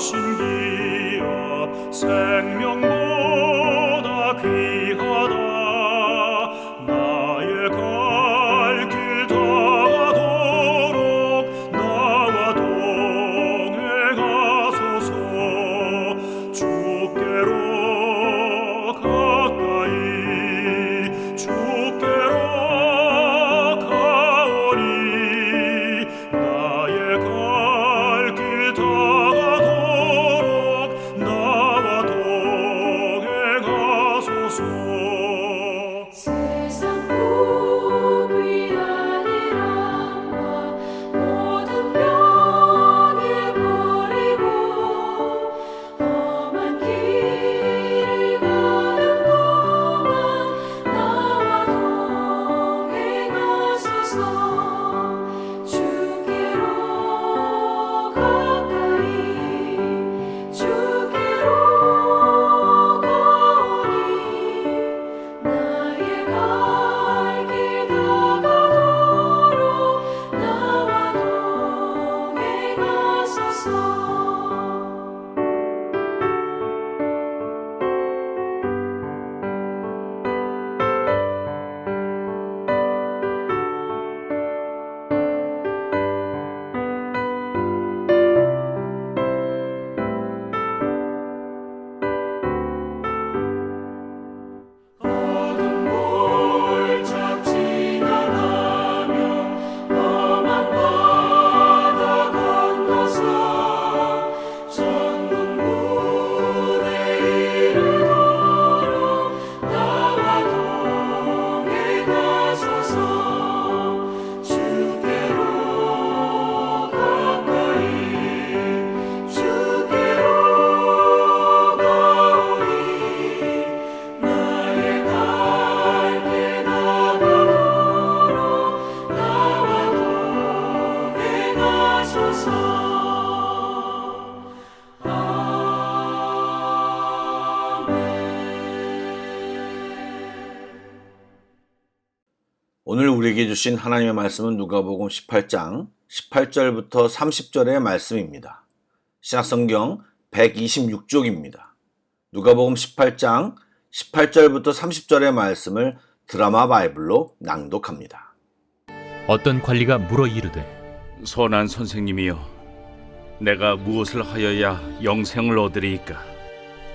신기야 생명보다 귀하다. 나의 갈 길 다가도록 나와 동행하소서. 주께로 가까이 주께로 가오니 나의 갈 길 다가도록 나와 동행하소서. 세상 복이 아니라 모든 병에 버리고 험한 길을 가는 동안 나와 동행하소서. 주께로 가까이 주께로 가오니 나의 갈 길 다가도록 나와 동행하소서. 어둠 골짝 지나가며 험한 바다 건너서 천국문에 이르도록 나와 동행하소서. 주께로 가까이 주께로 가오니 나의 갈 길 다가도록 나와 동행하소서. 오늘 우리에게 주신 하나님의 말씀은 누가복음 18장 18절부터 30절의 말씀입니다. 신약성경 126쪽입니다. 누가복음 18장 18절부터 30절의 말씀을 드라마 바이블로 낭독합니다. 어떤 관리가 물어 이르되 선한 선생님이여, 내가 무엇을 하여야 영생을 얻으리이까?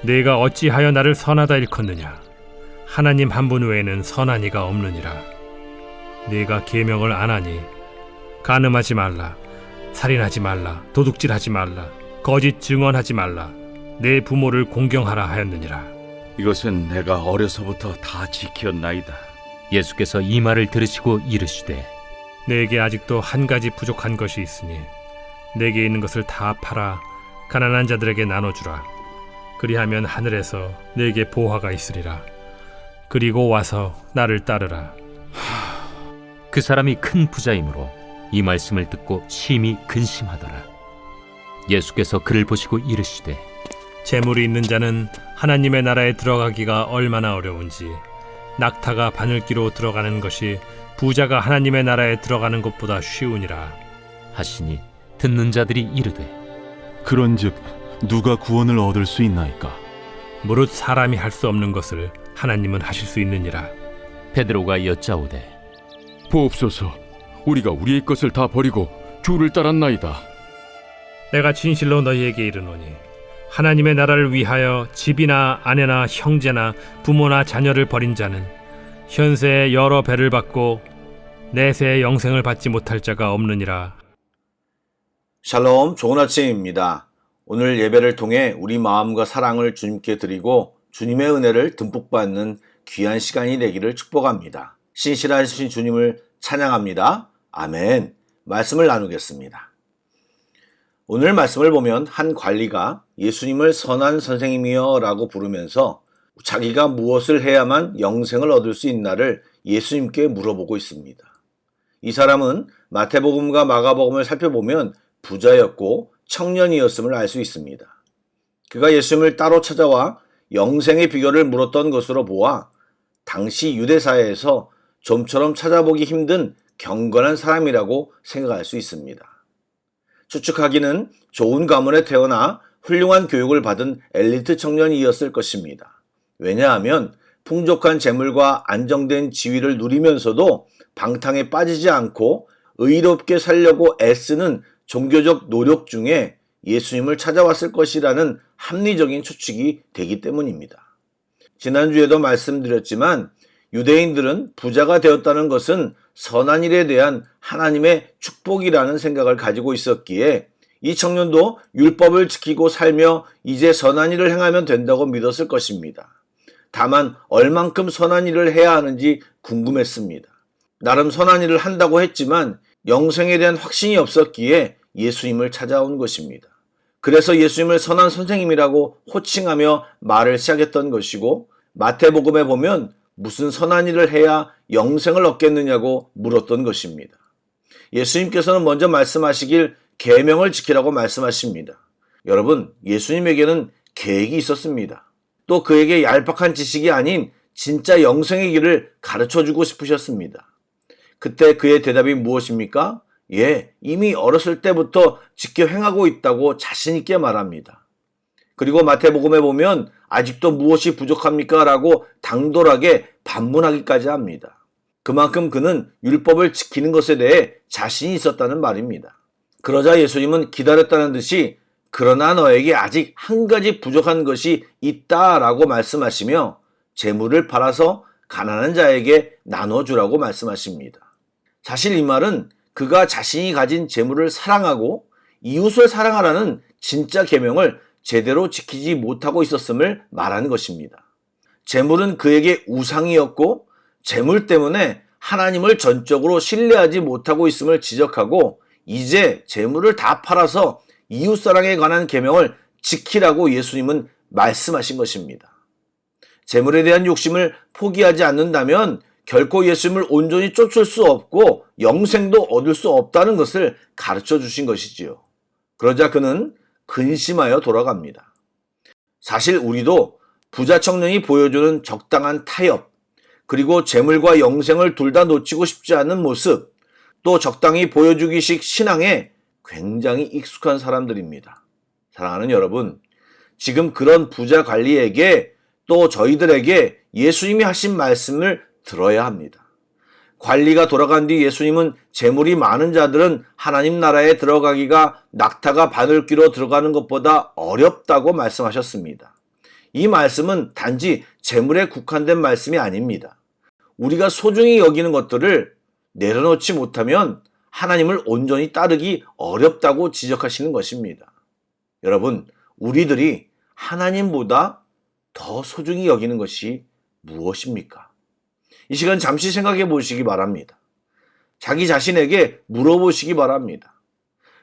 네가 어찌하여 나를 선하다 일컫느냐? 하나님 한 분 외에는 선한 이가 없느니라. 네가 계명을 안 하니 간음하지 말라, 살인하지 말라, 도둑질하지 말라, 거짓 증언하지 말라, 내 부모를 공경하라 하였느니라. 이것은 내가 어려서부터 다 지켰나이다. 예수께서 이 말을 들으시고 이르시되 내게 아직도 한 가지 부족한 것이 있으니 내게 있는 것을 다 팔아 가난한 자들에게 나눠주라. 그리하면 하늘에서 내게 보화가 있으리라. 그리고 와서 나를 따르라. 그 사람이 큰 부자이므로 이 말씀을 듣고 심히 근심하더라. 예수께서 그를 보시고 이르시되 재물이 있는 자는 하나님의 나라에 들어가기가 얼마나 어려운지 낙타가 바늘기로 들어가는 것이 부자가 하나님의 나라에 들어가는 것보다 쉬우니라 하시니 듣는 자들이 이르되 그런즉 누가 구원을 얻을 수 있나이까? 무릇 사람이 할 수 없는 것을 하나님은 하실 수 있느니라. 베드로가 여짜오되 보옵소서, 우리가 우리의 것을 다 버리고 주를 따랐나이다. 내가 진실로 너희에게 이르노니 하나님의 나라를 위하여 집이나 아내나 형제나 부모나 자녀를 버린 자는 현세에 여러 배를 받고 내세의 영생을 받지 못할 자가 없느니라. 샬롬, 좋은 아침입니다. 오늘 예배를 통해 우리 마음과 사랑을 주님께 드리고 주님의 은혜를 듬뿍 받는 귀한 시간이 되기를 축복합니다. 신실하신 주님을 찬양합니다. 아멘. 말씀을 나누겠습니다. 오늘 말씀을 보면 한 관리가 예수님을 선한 선생님이여 라고 부르면서 자기가 무엇을 해야만 영생을 얻을 수 있나를 예수님께 물어보고 있습니다. 이 사람은 마태복음과 마가복음을 살펴보면 부자였고 청년이었음을 알 수 있습니다. 그가 예수님을 따로 찾아와 영생의 비결을 물었던 것으로 보아 당시 유대사회에서 좀처럼 찾아보기 힘든 경건한 사람이라고 생각할 수 있습니다. 추측하기는 좋은 가문에 태어나 훌륭한 교육을 받은 엘리트 청년이었을 것입니다. 왜냐하면 풍족한 재물과 안정된 지위를 누리면서도 방탕에 빠지지 않고 의롭게 살려고 애쓰는 종교적 노력 중에 예수님을 찾아왔을 것이라는 합리적인 추측이 되기 때문입니다. 지난주에도 말씀드렸지만 유대인들은 부자가 되었다는 것은 선한 일에 대한 하나님의 축복이라는 생각을 가지고 있었기에 이 청년도 율법을 지키고 살며 이제 선한 일을 행하면 된다고 믿었을 것입니다. 다만 얼만큼 선한 일을 해야 하는지 궁금했습니다. 나름 선한 일을 한다고 했지만 영생에 대한 확신이 없었기에 예수님을 찾아온 것입니다. 그래서 예수님을 선한 선생님이라고 호칭하며 말을 시작했던 것이고, 마태복음에 보면 무슨 선한 일을 해야 영생을 얻겠느냐고 물었던 것입니다. 예수님께서는 먼저 말씀하시길 계명을 지키라고 말씀하십니다. 여러분, 예수님에게는 계획이 있었습니다. 또 그에게 얄팍한 지식이 아닌 진짜 영생의 길을 가르쳐주고 싶으셨습니다. 그때 그의 대답이 무엇입니까? 이미 어렸을 때부터 지켜 행하고 있다고 자신 있게 말합니다. 그리고 마태복음에 보면 아직도 무엇이 부족합니까? 라고 당돌하게 반문하기까지 합니다. 그만큼 그는 율법을 지키는 것에 대해 자신이 있었다는 말입니다. 그러자 예수님은 기다렸다는 듯이 그러나 너에게 아직 한 가지 부족한 것이 있다라고 말씀하시며 재물을 팔아서 가난한 자에게 나눠주라고 말씀하십니다. 사실 이 말은 그가 자신이 가진 재물을 사랑하고 이웃을 사랑하라는 진짜 계명을 제대로 지키지 못하고 있었음을 말하는 것입니다. 재물은 그에게 우상이었고 재물 때문에 하나님을 전적으로 신뢰하지 못하고 있음을 지적하고 이제 재물을 다 팔아서 이웃사랑에 관한 계명을 지키라고 예수님은 말씀하신 것입니다. 재물에 대한 욕심을 포기하지 않는다면 결코 예수님을 온전히 쫓을 수 없고 영생도 얻을 수 없다는 것을 가르쳐 주신 것이지요. 그러자 그는 근심하여 돌아갑니다. 사실 우리도 부자 청년이 보여주는 적당한 타협, 그리고 재물과 영생을 둘 다 놓치고 싶지 않은 모습, 또 적당히 보여주기식 신앙에 굉장히 익숙한 사람들입니다. 사랑하는 여러분, 지금 그런 부자 관리에게 또 저희들에게 예수님이 하신 말씀을 들어야 합니다. 관리가 돌아간 뒤 예수님은 재물이 많은 자들은 하나님 나라에 들어가기가 낙타가 바늘귀로 들어가는 것보다 어렵다고 말씀하셨습니다. 이 말씀은 단지 재물에 국한된 말씀이 아닙니다. 우리가 소중히 여기는 것들을 내려놓지 못하면 하나님을 온전히 따르기 어렵다고 지적하시는 것입니다. 여러분, 우리들이 하나님보다 더 소중히 여기는 것이 무엇입니까? 이 시간 잠시 생각해 보시기 바랍니다. 자기 자신에게 물어보시기 바랍니다.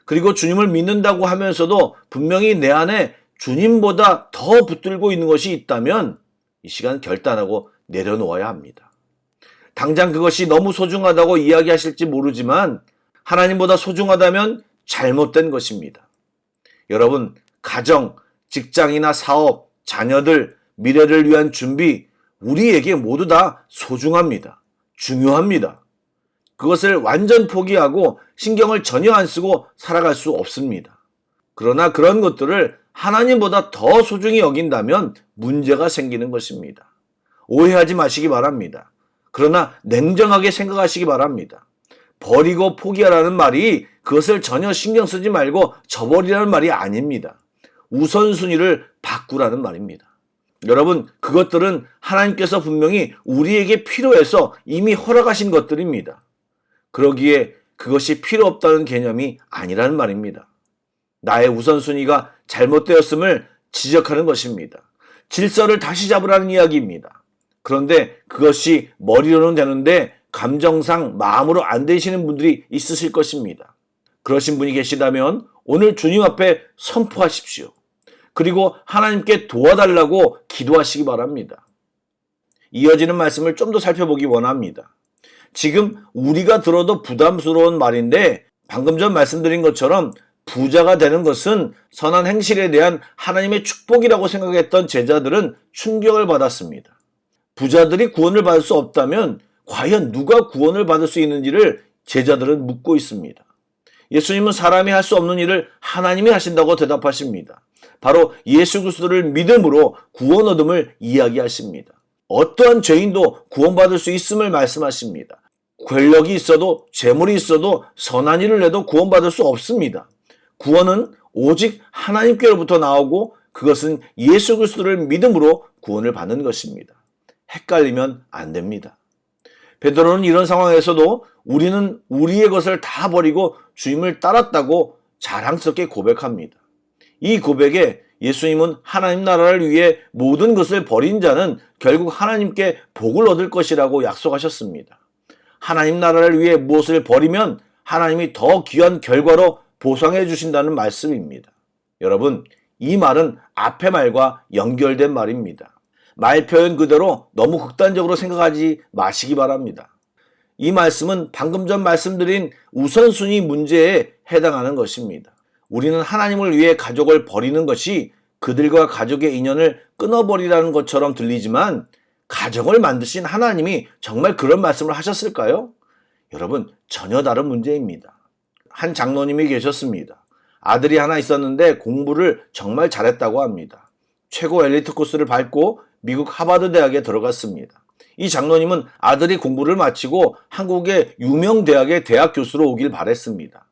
그리고 주님을 믿는다고 하면서도 분명히 내 안에 주님보다 더 붙들고 있는 것이 있다면 이 시간 결단하고 내려놓아야 합니다. 당장 그것이 너무 소중하다고 이야기하실지 모르지만 하나님보다 소중하다면 잘못된 것입니다. 여러분, 가정, 직장이나 사업, 자녀들, 미래를 위한 준비, 우리에게 모두 다 소중합니다. 중요합니다. 그것을 완전 포기하고 신경을 전혀 안 쓰고 살아갈 수 없습니다. 그러나 그런 것들을 하나님보다 더 소중히 여긴다면 문제가 생기는 것입니다. 오해하지 마시기 바랍니다. 그러나 냉정하게 생각하시기 바랍니다. 버리고 포기하라는 말이 그것을 전혀 신경 쓰지 말고 저버리라는 말이 아닙니다. 우선순위를 바꾸라는 말입니다. 여러분, 그것들은 하나님께서 분명히 우리에게 필요해서 이미 허락하신 것들입니다. 그러기에 그것이 필요 없다는 개념이 아니라는 말입니다. 나의 우선순위가 잘못되었음을 지적하는 것입니다. 질서를 다시 잡으라는 이야기입니다. 그런데 그것이 머리로는 되는데 감정상 마음으로 안 되시는 분들이 있으실 것입니다. 그러신 분이 계시다면 오늘 주님 앞에 선포하십시오. 그리고 하나님께 도와달라고 기도하시기 바랍니다. 이어지는 말씀을 좀 더 살펴보기 원합니다. 지금 우리가 들어도 부담스러운 말인데 방금 전 말씀드린 것처럼 부자가 되는 것은 선한 행실에 대한 하나님의 축복이라고 생각했던 제자들은 충격을 받았습니다. 부자들이 구원을 받을 수 없다면 과연 누가 구원을 받을 수 있는지를 제자들은 묻고 있습니다. 예수님은 사람이 할 수 없는 일을 하나님이 하신다고 대답하십니다. 바로 예수 그리스도를 믿음으로 구원 얻음을 이야기하십니다. 어떠한 죄인도 구원받을 수 있음을 말씀하십니다. 권력이 있어도 재물이 있어도 선한 일을 해도 구원받을 수 없습니다. 구원은 오직 하나님께로부터 나오고 그것은 예수 그리스도를 믿음으로 구원을 받는 것입니다. 헷갈리면 안 됩니다. 베드로는 이런 상황에서도 우리는 우리의 것을 다 버리고 주님을 따랐다고 자랑스럽게 고백합니다. 이 고백에 예수님은 하나님 나라를 위해 모든 것을 버린 자는 결국 하나님께 복을 얻을 것이라고 약속하셨습니다. 하나님 나라를 위해 무엇을 버리면 하나님이 더 귀한 결과로 보상해 주신다는 말씀입니다. 여러분, 이 말은 앞의 말과 연결된 말입니다. 말 표현 그대로 너무 극단적으로 생각하지 마시기 바랍니다. 이 말씀은 방금 전 말씀드린 우선순위 문제에 해당하는 것입니다. 우리는 하나님을 위해 가족을 버리는 것이 그들과 가족의 인연을 끊어버리라는 것처럼 들리지만 가정을 만드신 하나님이 정말 그런 말씀을 하셨을까요? 여러분, 전혀 다른 문제입니다. 한 장로님이 계셨습니다. 아들이 하나 있었는데 공부를 정말 잘했다고 합니다. 최고 엘리트 코스를 밟고 미국 하버드 대학에 들어갔습니다. 이 장로님은 아들이 공부를 마치고 한국의 유명 대학의 대학 교수로 오길 바랬습니다.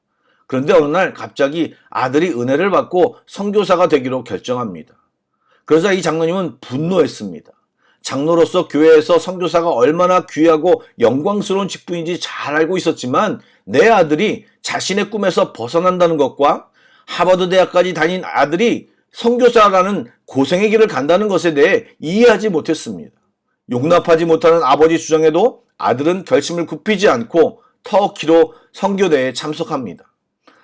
그런데 어느 날 갑자기 아들이 은혜를 받고 선교사가 되기로 결정합니다. 그러자 이 장로님은 분노했습니다. 장로로서 교회에서 선교사가 얼마나 귀하고 영광스러운 직분인지 잘 알고 있었지만 내 아들이 자신의 꿈에서 벗어난다는 것과 하버드 대학까지 다닌 아들이 선교사라는 고생의 길을 간다는 것에 대해 이해하지 못했습니다. 용납하지 못하는 아버지 주장에도 아들은 결심을 굽히지 않고 터키로 선교대에 참석합니다.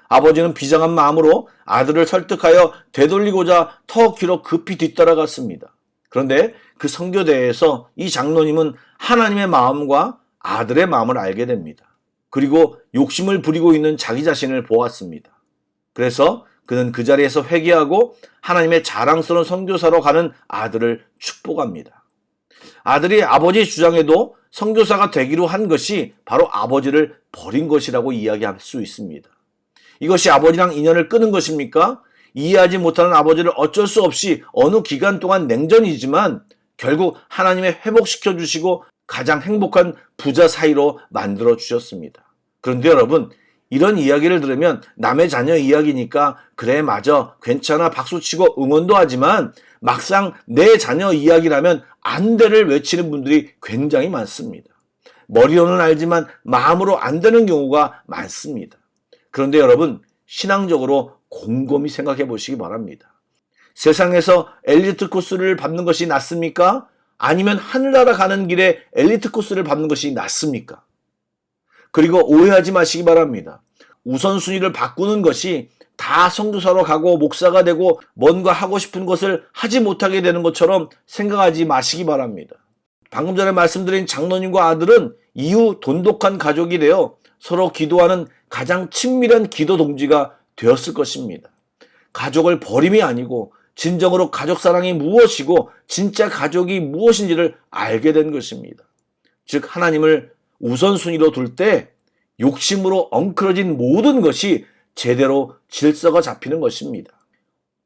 아버지는 비장한 마음으로 아들을 설득하여 되돌리고자 터키로 급히 뒤따라갔습니다. 그런데 그 선교대에서 이 장로님은 하나님의 마음과 아들의 마음을 알게 됩니다. 그리고 욕심을 부리고 있는 자기 자신을 보았습니다. 그래서 그는 그 자리에서 회개하고 하나님의 자랑스러운 선교사로 가는 아들을 축복합니다. 아들이 아버지 주장에도 선교사가 되기로 한 것이 바로 아버지를 버린 것이라고 이야기할 수 있습니다. 이것이 아버지랑 인연을 끊은 것입니까? 이해하지 못하는 아버지를 어쩔 수 없이 어느 기간 동안 냉전이지만 결국 하나님의 회복시켜 주시고 가장 행복한 부자 사이로 만들어 주셨습니다. 그런데 여러분, 이런 이야기를 들으면 남의 자녀 이야기니까 그래 맞아 괜찮아 박수치고 응원도 하지만 막상 내 자녀 이야기라면 안 돼를 외치는 분들이 굉장히 많습니다. 머리로는 알지만 마음으로 안 되는 경우가 많습니다. 그런데 여러분, 신앙적으로 곰곰이 생각해 보시기 바랍니다. 세상에서 엘리트 코스를 밟는 것이 낫습니까? 아니면 하늘나라 가는 길에 엘리트 코스를 밟는 것이 낫습니까? 그리고 오해하지 마시기 바랍니다. 우선순위를 바꾸는 것이 다 선교사로 가고 목사가 되고 뭔가 하고 싶은 것을 하지 못하게 되는 것처럼 생각하지 마시기 바랍니다. 방금 전에 말씀드린 장로님과 아들은 이후 돈독한 가족이 되어 서로 기도하는 가장 친밀한 기도 동지가 되었을 것입니다. 가족을 버림이 아니고 진정으로 가족 사랑이 무엇이고 진짜 가족이 무엇인지를 알게 된 것입니다. 즉 하나님을 우선순위로 둘 때 욕심으로 엉클어진 모든 것이 제대로 질서가 잡히는 것입니다.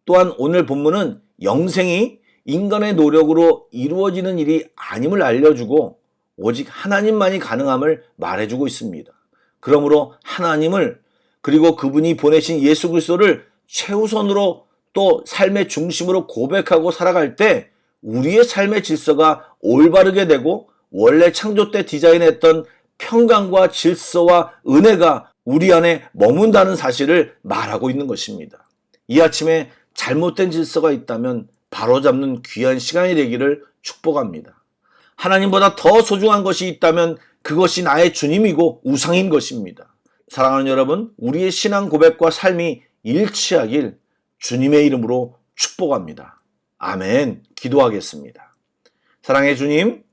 또한 오늘 본문은 영생이 인간의 노력으로 이루어지는 일이 아님을 알려주고 오직 하나님만이 가능함을 말해주고 있습니다. 그러므로 하나님을 그리고 그분이 보내신 예수 그리스도를 최우선으로 또 삶의 중심으로 고백하고 살아갈 때 우리의 삶의 질서가 올바르게 되고 원래 창조 때 디자인했던 평강과 질서와 은혜가 우리 안에 머문다는 사실을 말하고 있는 것입니다. 이 아침에 잘못된 질서가 있다면 바로잡는 귀한 시간이 되기를 축복합니다. 하나님보다 더 소중한 것이 있다면 그것이 나의 주님이고 우상인 것입니다. 사랑하는 여러분, 우리의 신앙 고백과 삶이 일치하길 주님의 이름으로 축복합니다. 아멘. 기도하겠습니다. 사랑의 주님,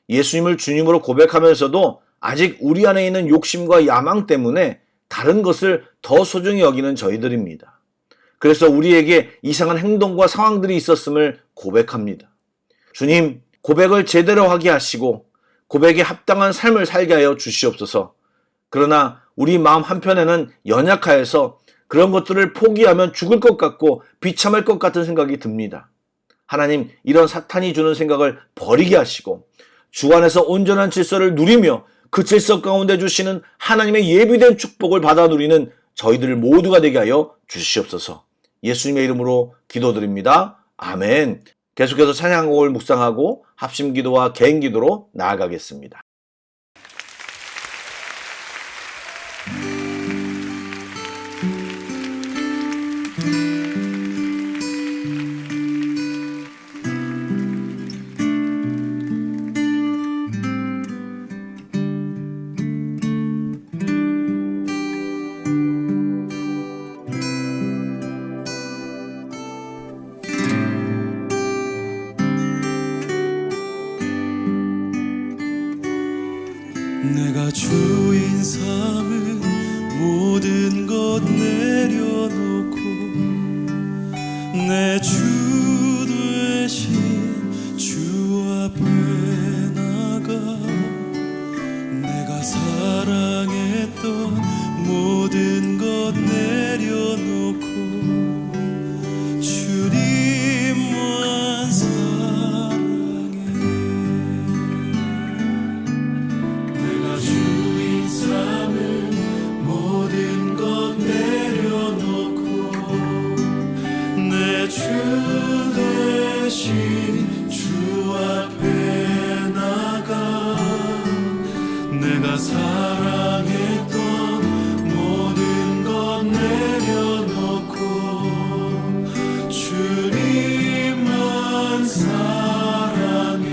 예수님을 주님으로 고백하면서도 아직 우리 안에 있는 욕심과 야망 때문에 다른 것을 더 소중히 여기는 저희들입니다. 그래서 우리에게 이상한 행동과 상황들이 있었음을 고백합니다. 주님, 고백을 제대로 하게 하시고 고백에 합당한 삶을 살게 하여 주시옵소서. 그러나 우리 마음 한편에는 연약하여서 그런 것들을 포기하면 죽을 것 같고 비참할 것 같은 생각이 듭니다. 하나님, 이런 사탄이 주는 생각을 버리게 하시고 주 안에서 온전한 질서를 누리며 그 질서 가운데 주시는 하나님의 예비된 축복을 받아 누리는 저희들 모두가 되게 하여 주시옵소서. 예수님의 이름으로 기도드립니다. 아멘. 계속해서 찬양곡을 묵상하고 합심기도와 개인기도로 나아가겠습니다. 내가 주인 삼은 모든 것 내려놓고 내 주 되신 주 앞에 나가 내가 사랑했던 모든 것 내려놓고 주님만 사랑해. 내가 주인 삼은 모든 것 내려놓고 내 주 대신 주 앞에 나가 내가 사랑했던 모든 것 내려놓고 주님만 사랑해.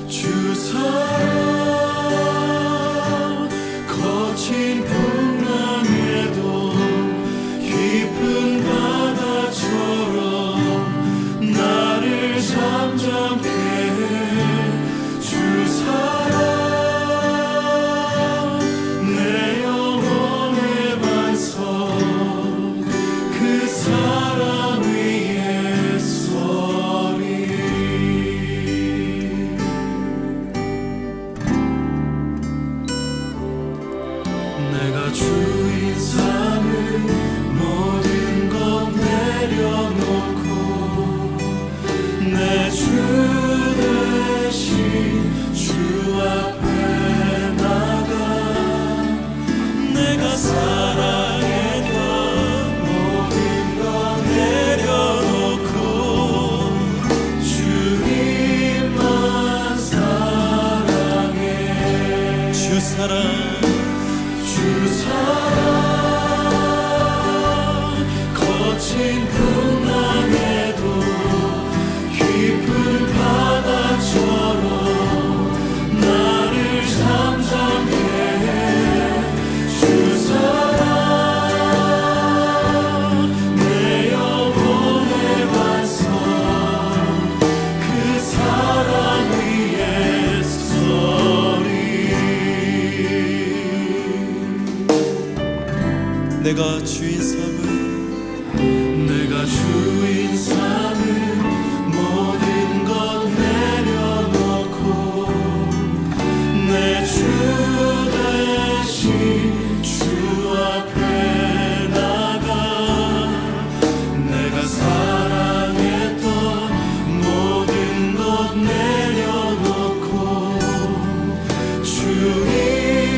주 사랑 거친 풍랑에도 깊은 바다처럼 나를 잠잠케 해. 주 사랑 내 영혼의 반석 그 사랑 위에 서리. 내가 주인 삼은 모든 것 내려놓고 내 주 대신 주 앞에 나가 내가 사랑했던 모든 것 내려놓고 주님만 사랑해. 주 사랑 주 사랑 거친 풍랑에도 깊은 바다처럼 나를 잠잠케 해. 주 사랑 내 영혼의 반석 그 사랑 위에 서리. 내가 주인 삼은 내가 주인 삼은 모든 것 내려놓고 내 주 대신 주 앞에 나가 내가 사랑했던 모든 것 내려놓고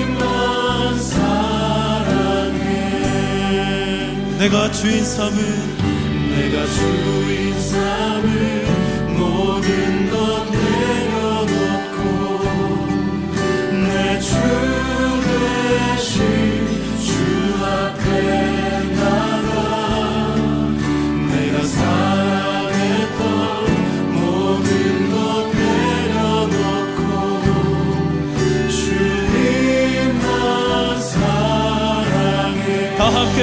주님만 사랑해. 내가 주인 삼은 내가 주인 삼은 모든 것 내려놓고 내 주 대신 주 앞에 나가 내가 사랑했던 모든 것 내려놓고 주님만 사랑해. 다 함께